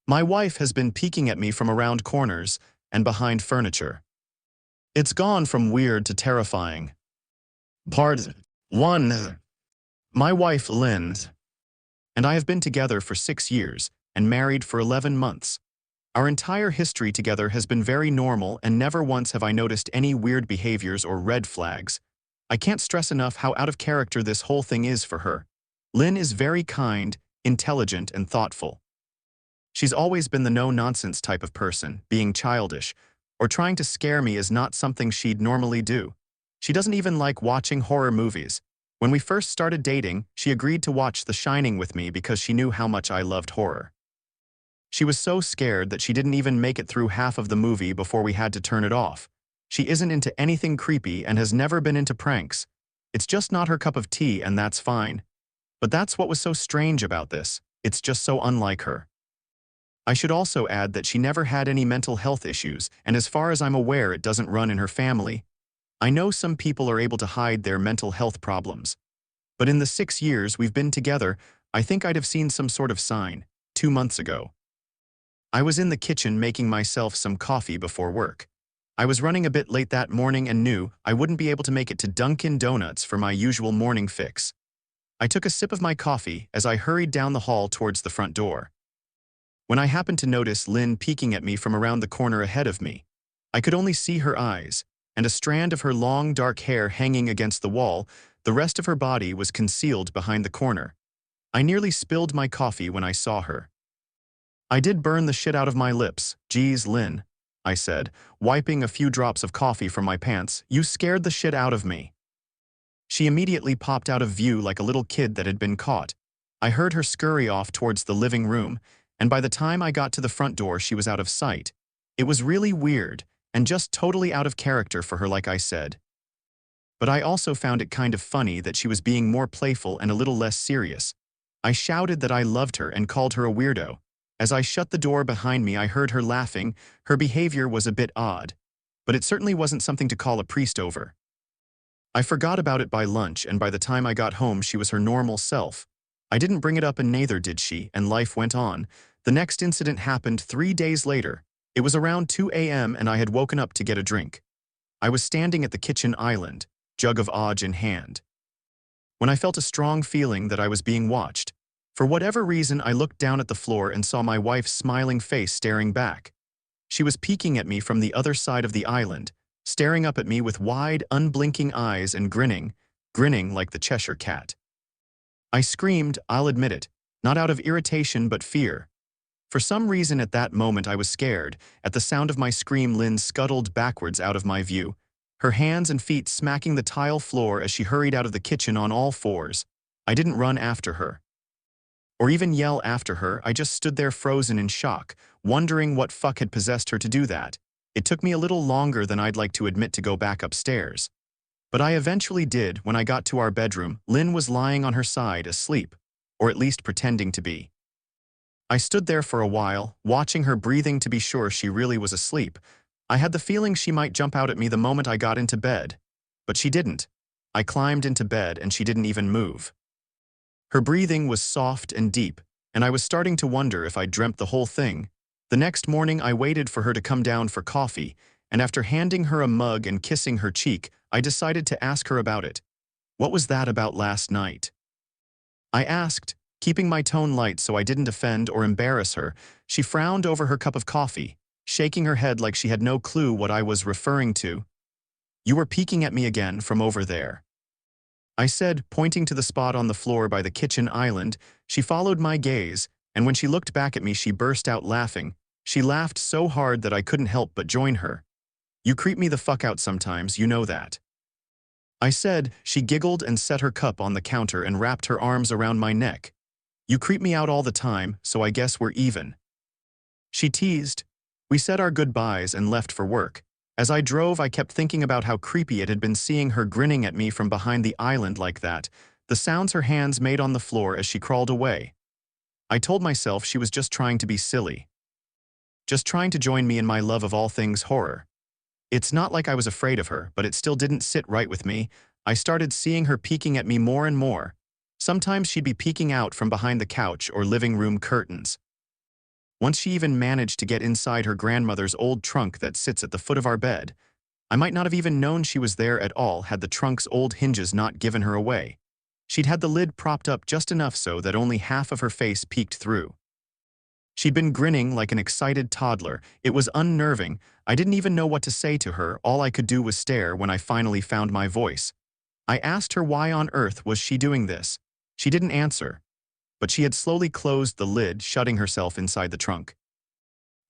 My wife has been peeking at me from around corners and behind furniture. It's gone from weird to terrifying. Part 1. My wife, Lynn, and I have been together for 6 years and married for 11 months. Our entire history together has been very normal, and never once have I noticed any weird behaviors or red flags. I can't stress enough how out of character this whole thing is for her. Lynn is very kind, intelligent, and thoughtful. She's always been the no-nonsense type of person. Being childish or trying to scare me is not something she'd normally do. She doesn't even like watching horror movies. When we first started dating, she agreed to watch The Shining with me because she knew how much I loved horror. She was so scared that she didn't even make it through half of the movie before we had to turn it off. She isn't into anything creepy and has never been into pranks. It's just not her cup of tea, and that's fine. But that's what was so strange about this. It's just so unlike her. I should also add that she never had any mental health issues, and as far as I'm aware, it doesn't run in her family. I know some people are able to hide their mental health problems. But in the 6 years we've been together, I think I'd have seen some sort of sign. 2 months ago, I was in the kitchen making myself some coffee before work. I was running a bit late that morning and knew I wouldn't be able to make it to Dunkin' Donuts for my usual morning fix. I took a sip of my coffee as I hurried down the hall towards the front door, when I happened to notice Lynn peeking at me from around the corner ahead of me. I could only see her eyes, and a strand of her long dark hair hanging against the wall. The rest of her body was concealed behind the corner. I nearly spilled my coffee when I saw her. I did burn the shit out of my lips. "Geez, Lynn," I said, wiping a few drops of coffee from my pants. "You scared the shit out of me." She immediately popped out of view like a little kid that had been caught. I heard her scurry off towards the living room, and by the time I got to the front door, she was out of sight. It was really weird, and just totally out of character for her, like I said. But I also found it kind of funny that she was being more playful and a little less serious. I shouted that I loved her and called her a weirdo. As I shut the door behind me, I heard her laughing. Her behavior was a bit odd, but it certainly wasn't something to call a priest over. I forgot about it by lunch, and by the time I got home, she was her normal self. I didn't bring it up, and neither did she, and life went on. The next incident happened 3 days later. It was around 2 a.m. and I had woken up to get a drink. I was standing at the kitchen island, jug of Odge in hand, when I felt a strong feeling that I was being watched. For whatever reason, I looked down at the floor and saw my wife's smiling face staring back. She was peeking at me from the other side of the island, staring up at me with wide, unblinking eyes and grinning like the Cheshire Cat. I screamed, I'll admit it, not out of irritation but fear. For some reason at that moment I was scared. At the sound of my scream, Lynn scuttled backwards out of my view, her hands and feet smacking the tile floor as she hurried out of the kitchen on all fours. I didn't run after her, or even yell after her. I just stood there frozen in shock, wondering what fuck had possessed her to do that. It took me a little longer than I'd like to admit to go back upstairs, but I eventually did. When I got to our bedroom, Lynn was lying on her side, asleep, or at least pretending to be. I stood there for a while, watching her breathing to be sure she really was asleep. I had the feeling she might jump out at me the moment I got into bed, but she didn't. I climbed into bed and she didn't even move. Her breathing was soft and deep, and I was starting to wonder if I'd dreamt the whole thing. The next morning, I waited for her to come down for coffee, and after handing her a mug and kissing her cheek, I decided to ask her about it. "What was that about last night?" I asked, keeping my tone light so I didn't offend or embarrass her. She frowned over her cup of coffee, shaking her head like she had no clue what I was referring to. "You were peeking at me again from over there," I said, pointing to the spot on the floor by the kitchen island. She followed my gaze, and when she looked back at me, she burst out laughing. She laughed so hard that I couldn't help but join her. "You creep me the fuck out sometimes, you know that," I said. She giggled and set her cup on the counter and wrapped her arms around my neck. "You creep me out all the time, so I guess we're even," she teased. We said our goodbyes and left for work. As I drove, I kept thinking about how creepy it had been seeing her grinning at me from behind the island like that, the sounds her hands made on the floor as she crawled away. I told myself she was just trying to be silly, just trying to join me in my love of all things horror. It's not like I was afraid of her, but it still didn't sit right with me. I started seeing her peeking at me more and more. Sometimes she'd be peeking out from behind the couch or living room curtains. Once she even managed to get inside her grandmother's old trunk that sits at the foot of our bed. I might not have even known she was there at all had the trunk's old hinges not given her away. She'd had the lid propped up just enough so that only half of her face peeked through. She'd been grinning like an excited toddler. It was unnerving. I didn't even know what to say to her. All I could do was stare when I finally found my voice. I asked her why on earth was she doing this. She didn't answer, but she had slowly closed the lid, shutting herself inside the trunk.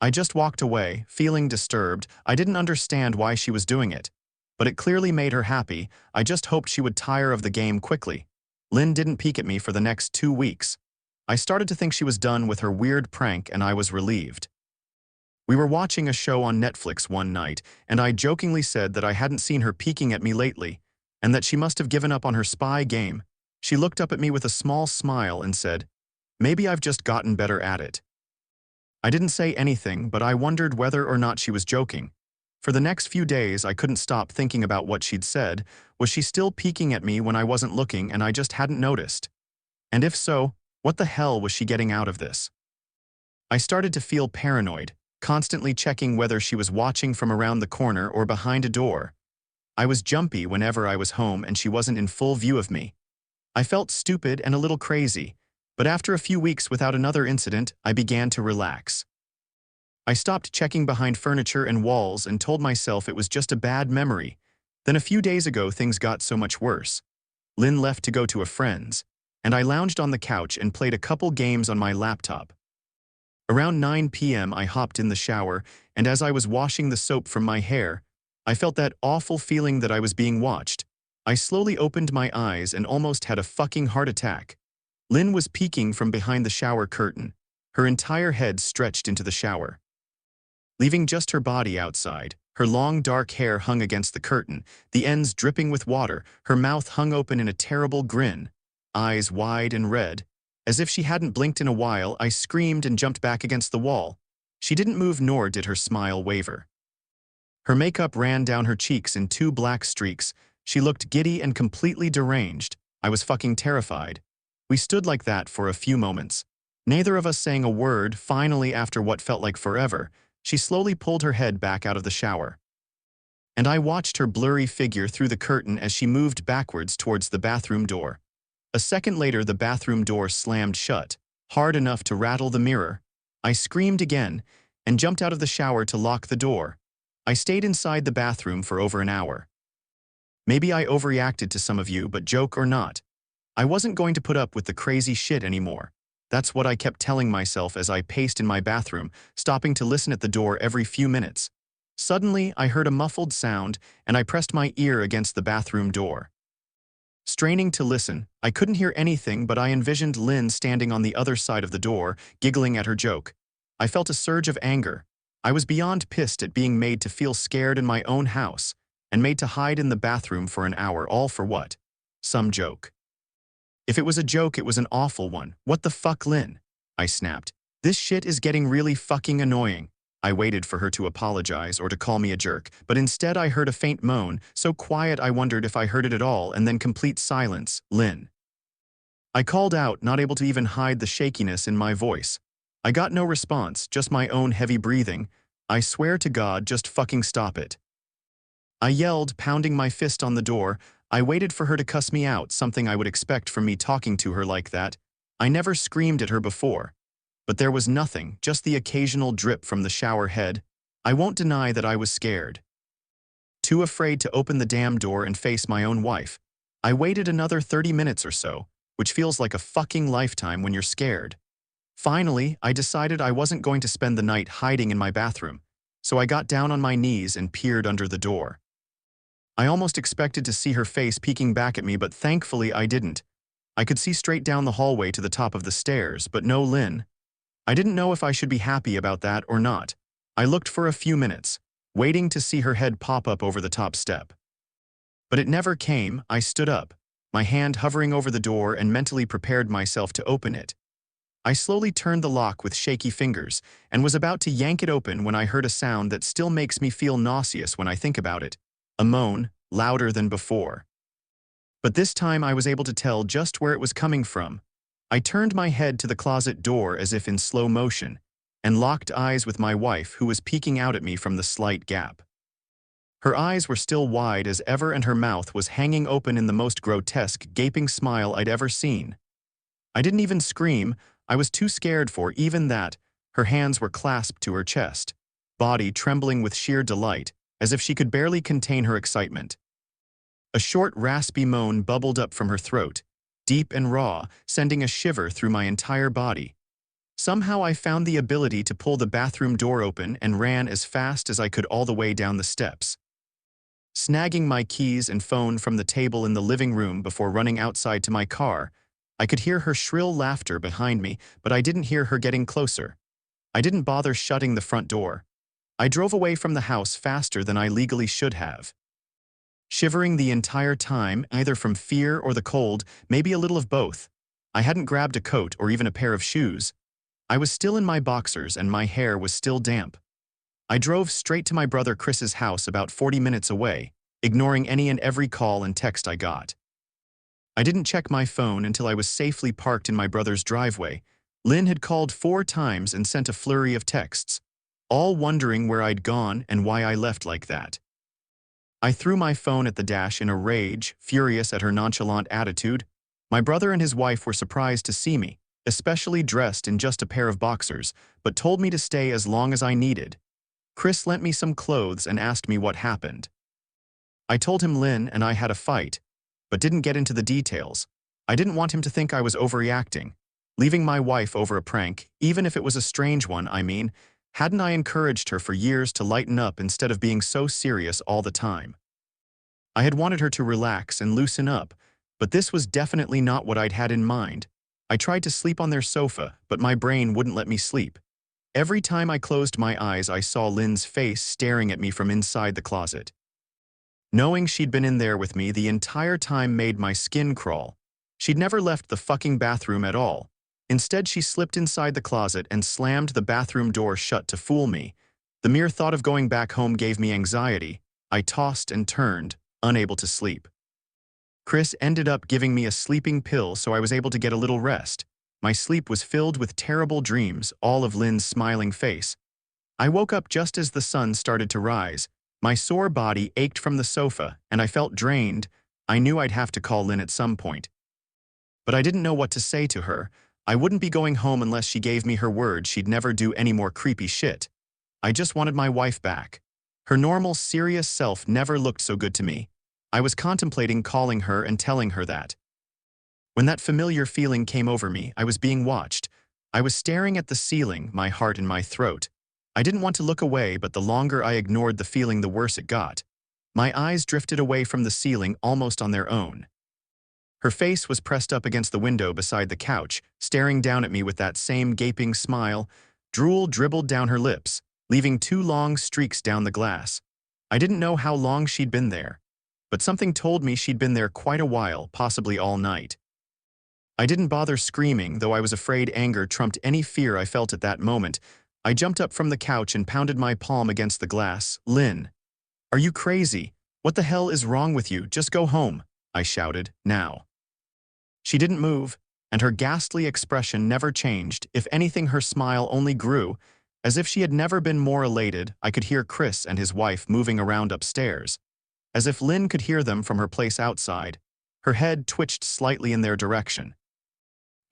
I just walked away, feeling disturbed. I didn't understand why she was doing it, but it clearly made her happy. I just hoped she would tire of the game quickly. Lynn didn't peek at me for the next 2 weeks. I started to think she was done with her weird prank, and I was relieved. We were watching a show on Netflix one night, and I jokingly said that I hadn't seen her peeking at me lately, and that she must have given up on her spy game. She looked up at me with a small smile and said, "Maybe I've just gotten better at it." I didn't say anything, but I wondered whether or not she was joking. For the next few days, I couldn't stop thinking about what she'd said. Was she still peeking at me when I wasn't looking and I just hadn't noticed? And if so, what the hell was she getting out of this? I started to feel paranoid, constantly checking whether she was watching from around the corner or behind a door. I was jumpy whenever I was home and she wasn't in full view of me. I felt stupid and a little crazy, but after a few weeks without another incident, I began to relax. I stopped checking behind furniture and walls and told myself it was just a bad memory. Then a few days ago, things got so much worse. Lynn left to go to a friend's, and I lounged on the couch and played a couple games on my laptop. Around 9 p.m. I hopped in the shower, and as I was washing the soap from my hair, I felt that awful feeling that I was being watched. I slowly opened my eyes and almost had a fucking heart attack. Lynn was peeking from behind the shower curtain, her entire head stretched into the shower, leaving just her body outside. Her long dark hair hung against the curtain, the ends dripping with water, her mouth hung open in a terrible grin, eyes wide and red. As if she hadn't blinked in a while, I screamed and jumped back against the wall. She didn't move, nor did her smile waver. Her makeup ran down her cheeks in 2 black streaks. She looked giddy and completely deranged. I was fucking terrified. We stood like that for a few moments, neither of us saying a word. Finally, after what felt like forever, she slowly pulled her head back out of the shower, and I watched her blurry figure through the curtain as she moved backwards towards the bathroom door. A second later, the bathroom door slammed shut, hard enough to rattle the mirror. I screamed again and jumped out of the shower to lock the door. I stayed inside the bathroom for over an hour. Maybe I overreacted to some of you, but joke or not, I wasn't going to put up with the crazy shit anymore. That's what I kept telling myself as I paced in my bathroom, stopping to listen at the door every few minutes. Suddenly, I heard a muffled sound, and I pressed my ear against the bathroom door. Straining to listen, I couldn't hear anything, but I envisioned Lynn standing on the other side of the door, giggling at her joke. I felt a surge of anger. I was beyond pissed at being made to feel scared in my own house, and made to hide in the bathroom for an hour, all for what? Some joke. If it was a joke, it was an awful one. What the fuck, Lynn? I snapped. This shit is getting really fucking annoying. I waited for her to apologize or to call me a jerk, but instead I heard a faint moan, so quiet I wondered if I heard it at all, and then complete silence. Lynn. I called out, not able to even hide the shakiness in my voice. I got no response, just my own heavy breathing. I swear to God, just fucking stop it. I yelled, pounding my fist on the door. I waited for her to cuss me out, something I would expect from me talking to her like that. I never screamed at her before. But there was nothing, just the occasional drip from the shower head. I won't deny that I was scared. Too afraid to open the damn door and face my own wife. I waited another 30 minutes or so, which feels like a fucking lifetime when you're scared. Finally, I decided I wasn't going to spend the night hiding in my bathroom, so I got down on my knees and peered under the door. I almost expected to see her face peeking back at me, but thankfully I didn't. I could see straight down the hallway to the top of the stairs, but no Lynn. I didn't know if I should be happy about that or not. I looked for a few minutes, waiting to see her head pop up over the top step. But it never came. I stood up, my hand hovering over the door, and mentally prepared myself to open it. I slowly turned the lock with shaky fingers and was about to yank it open when I heard a sound that still makes me feel nauseous when I think about it. A moan, louder than before. But this time I was able to tell just where it was coming from. I turned my head to the closet door as if in slow motion, and locked eyes with my wife, who was peeking out at me from the slight gap. Her eyes were still wide as ever and her mouth was hanging open in the most grotesque, gaping smile I'd ever seen. I didn't even scream. I was too scared for even that. Her hands were clasped to her chest, body trembling with sheer delight, as if she could barely contain her excitement. A short, raspy moan bubbled up from her throat, deep and raw, sending a shiver through my entire body. Somehow I found the ability to pull the bathroom door open and ran as fast as I could all the way down the steps. Snagging my keys and phone from the table in the living room before running outside to my car, I could hear her shrill laughter behind me, but I didn't hear her getting closer. I didn't bother shutting the front door. I drove away from the house faster than I legally should have. Shivering the entire time, either from fear or the cold, maybe a little of both. I hadn't grabbed a coat or even a pair of shoes. I was still in my boxers and my hair was still damp. I drove straight to my brother Chris's house about 40 minutes away, ignoring any and every call and text I got. I didn't check my phone until I was safely parked in my brother's driveway. Lynn had called 4 times and sent a flurry of texts, all wondering where I'd gone and why I left like that. I threw my phone at the dash in a rage, furious at her nonchalant attitude. My brother and his wife were surprised to see me, especially dressed in just a pair of boxers, but told me to stay as long as I needed. Chris lent me some clothes and asked me what happened. I told him Lynn and I had a fight, but didn't get into the details. I didn't want him to think I was overreacting. Leaving my wife over a prank, even if it was a strange one, hadn't I encouraged her for years to lighten up instead of being so serious all the time? I had wanted her to relax and loosen up, but this was definitely not what I'd had in mind. I tried to sleep on their sofa, but my brain wouldn't let me sleep. Every time I closed my eyes, I saw Lynn's face staring at me from inside the closet. Knowing she'd been in there with me the entire time made my skin crawl. She'd never left the fucking bathroom at all. Instead, she slipped inside the closet and slammed the bathroom door shut to fool me. The mere thought of going back home gave me anxiety. I tossed and turned, unable to sleep. Chris ended up giving me a sleeping pill so I was able to get a little rest. My sleep was filled with terrible dreams, all of Lynn's smiling face. I woke up just as the sun started to rise. My sore body ached from the sofa, and I felt drained. I knew I'd have to call Lynn at some point. But I didn't know what to say to her. I wouldn't be going home unless she gave me her word she'd never do any more creepy shit. I just wanted my wife back. Her normal, serious self never looked so good to me. I was contemplating calling her and telling her that. When that familiar feeling came over me, I was being watched. I was staring at the ceiling, my heart in my throat. I didn't want to look away, but the longer I ignored the feeling, the worse it got. My eyes drifted away from the ceiling almost on their own. Her face was pressed up against the window beside the couch, staring down at me with that same gaping smile. Drool dribbled down her lips, leaving 2 long streaks down the glass. I didn't know how long she'd been there, but something told me she'd been there quite a while, possibly all night. I didn't bother screaming, though I was afraid anger trumped any fear I felt at that moment. I jumped up from the couch and pounded my palm against the glass. "Lynn, are you crazy? What the hell is wrong with you? Just go home," I shouted, now. She didn't move, and her ghastly expression never changed. If anything, her smile only grew. As if she had never been more elated, I could hear Chris and his wife moving around upstairs. As if Lynn could hear them from her place outside, her head twitched slightly in their direction.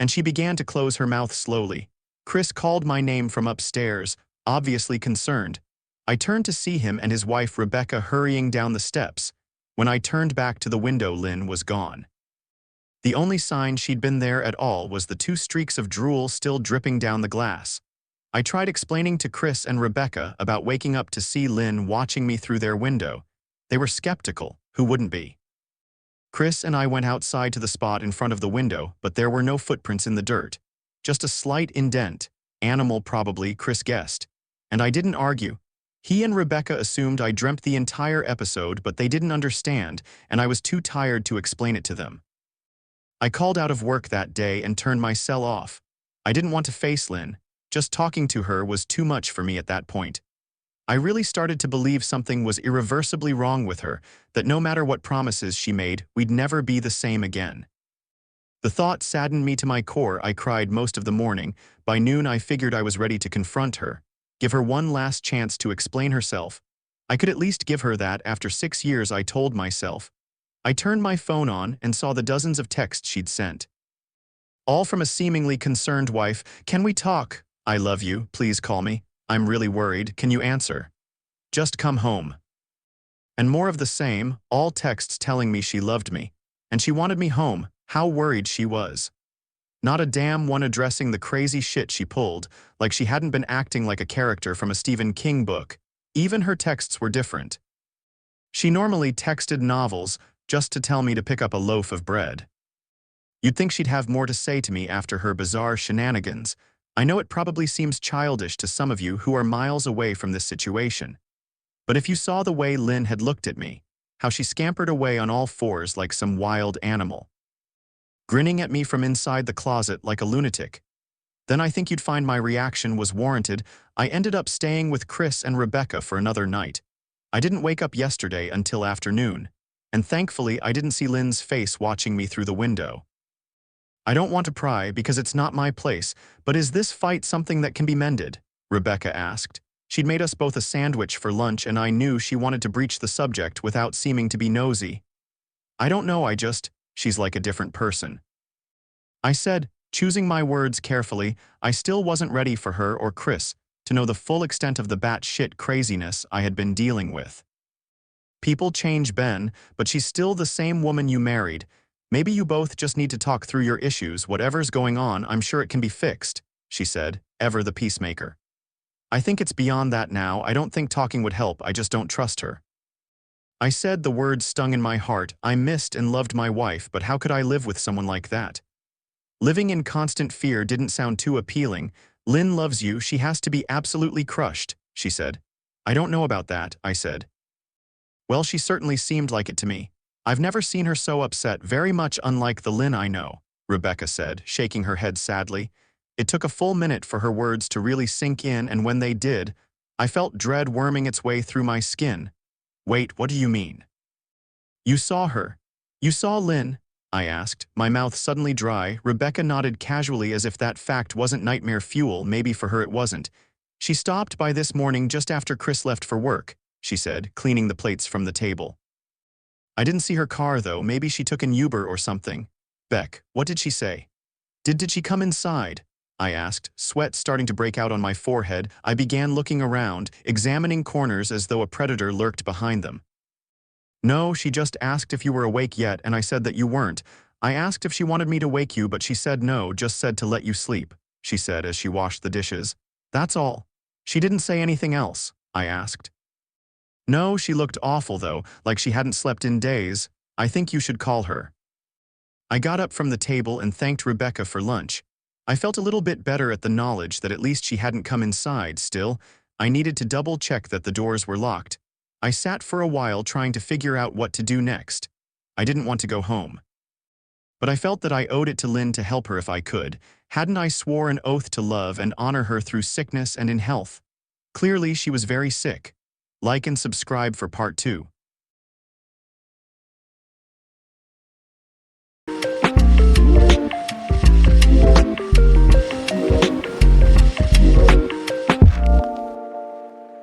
And she began to close her mouth slowly. Chris called my name from upstairs, obviously concerned. I turned to see him and his wife Rebecca hurrying down the steps. When I turned back to the window, Lynn was gone. The only sign she'd been there at all was the 2 streaks of drool still dripping down the glass. I tried explaining to Chris and Rebecca about waking up to see Lynn watching me through their window. They were skeptical. Who wouldn't be? Chris and I went outside to the spot in front of the window, but there were no footprints in the dirt. Just a slight indent. Animal probably, Chris guessed. And I didn't argue. He and Rebecca assumed I dreamt the entire episode, but they didn't understand, and I was too tired to explain it to them. I called out of work that day and turned my cell off. I didn't want to face Lynn. Just talking to her was too much for me at that point. I really started to believe something was irreversibly wrong with her, that no matter what promises she made, we'd never be the same again. The thought saddened me to my core. I cried most of the morning. By noon, I figured I was ready to confront her, give her one last chance to explain herself. I could at least give her that after 6 years, I told myself. I turned my phone on and saw the dozens of texts she'd sent. All from a seemingly concerned wife. Can we talk? I love you. Please call me. I'm really worried. Can you answer? Just come home. And more of the same, all texts telling me she loved me. And she wanted me home. How worried she was. Not a damn one addressing the crazy shit she pulled, like she hadn't been acting like a character from a Stephen King book. Even her texts were different. She normally texted novels just to tell me to pick up a loaf of bread. You'd think she'd have more to say to me after her bizarre shenanigans. I know it probably seems childish to some of you who are miles away from this situation. But if you saw the way Lynn had looked at me, how she scampered away on all fours like some wild animal, grinning at me from inside the closet like a lunatic, then I think you'd find my reaction was warranted. I ended up staying with Chris and Rebecca for another night. I didn't wake up yesterday until afternoon, and thankfully I didn't see Lynn's face watching me through the window. I don't want to pry because it's not my place, but is this fight something that can be mended? Rebecca asked. She'd made us both a sandwich for lunch and I knew she wanted to breach the subject without seeming to be nosy. I don't know, she's like a different person. I said, choosing my words carefully. I still wasn't ready for her or Chris to know the full extent of the batshit craziness I had been dealing with. People change, Ben, but she's still the same woman you married. Maybe you both just need to talk through your issues. Whatever's going on, I'm sure it can be fixed, she said, ever the peacemaker. I think it's beyond that now. I don't think talking would help. I just don't trust her. I said, the words stung in my heart. I missed and loved my wife, but how could I live with someone like that? Living in constant fear didn't sound too appealing. Lynn loves you. She has to be absolutely crushed, she said. I don't know about that, I said. Well, she certainly seemed like it to me. I've never seen her so upset, very much unlike the Lynn I know, Rebecca said, shaking her head sadly. It took a full minute for her words to really sink in, and when they did, I felt dread worming its way through my skin. Wait, what do you mean? You saw her. You saw Lynn? I asked, my mouth suddenly dry. Rebecca nodded casually as if that fact wasn't nightmare fuel. Maybe for her it wasn't. She stopped by this morning just after Chris left for work, she said, cleaning the plates from the table. I didn't see her car, though. Maybe she took an Uber or something. Beck, what did she say? Did she come inside? I asked, sweat starting to break out on my forehead. I began looking around, examining corners as though a predator lurked behind them. No, she just asked if you were awake yet, and I said that you weren't. I asked if she wanted me to wake you, but she said no, just said to let you sleep, she said as she washed the dishes. That's all. She didn't say anything else, I asked. No, she looked awful, though, like she hadn't slept in days. I think you should call her. I got up from the table and thanked Rebecca for lunch. I felt a little bit better at the knowledge that at least she hadn't come inside. Still, I needed to double-check that the doors were locked. I sat for a while trying to figure out what to do next. I didn't want to go home. But I felt that I owed it to Lynn to help her if I could. Hadn't I swore an oath to love and honor her through sickness and in health? Clearly, she was very sick. Like and subscribe for part 2.